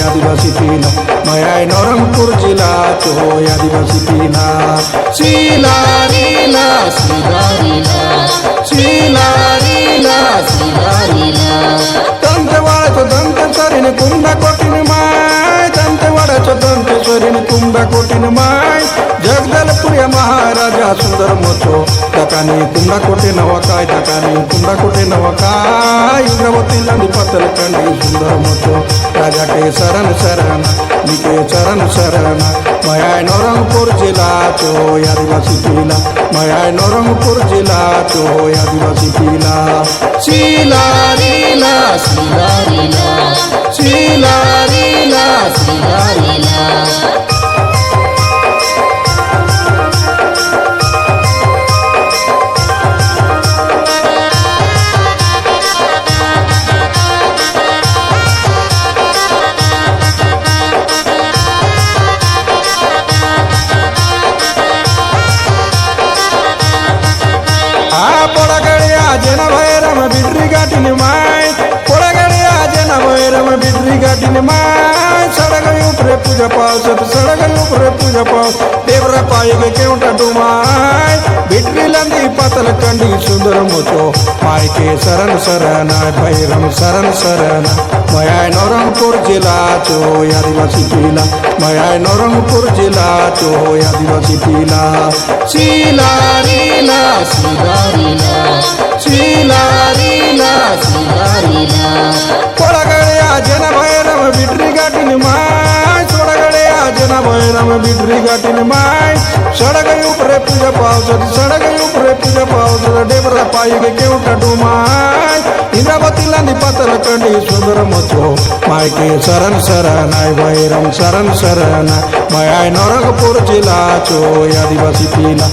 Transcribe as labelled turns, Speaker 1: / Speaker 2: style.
Speaker 1: आदिवासी पीना माया नवरंगपुर जिला चो आदिवासी पीना शीला रीला शीला रीला शीला रीला शीला रीला दंतवाडाचो दंतेश्वरीने कुंडा कोटीन माय दंतवाडाचो दंतेश्वरीने कुंडा कोटीन माय जगदलपुरिया महाराजा सुंदर मोचो तकानी कुंडा कोटे नवा काय तकानी कुंडा कोटे नवा काय इंद्रावती लांडी पतल कंडी सुंदर मोचो राजा के शरण शरण निके चरण शरण माया नवरंगपुर जिला चो आदिवासी पीला माया नवरंगपुर जिला चो आदिवासी पीला शीला रीला शीला रीला शीला रीला शीला रीला పొడగడియా జన భైరమ బిడ్రి గాటిని మాయ్ పొడగడియా జన భైరమ బిడ్రి గాటిని మాయ్ సడగయు ప్రే పూజ పావ్ సత్ సడగయు ప్రే పూజ పావ్ దేవర పాయగే కేउंट डुमाय बिड्री लंदी पतल कंडी सुंदर मोचो माय के शरण शरण भैरम शरण शरण माया नवरंगपुर जिला चो आदिवासी पीला माया नवरंगपुर जिला चो आदिवासी पीला शीला रीला शीला रीला शीला रीला शीला रीला పొడగడియా జన భైరమ బిడ్రి గాటిని మాయ్ పొడగడియా జన భైరమ బిడ్రి గాటిని మాయ్ సడగయు ప్రే పూజ పావసది సడగయు ప్రే పూజ పావసద డేబర పాయిగే కేउंट डुमाय इंद्रावती लांडी पतल कंडी सुंदर मोचो माय के शरण शरण भैरम शरण शरण माया नवरंगपुर जिला चो आदिवासी पीला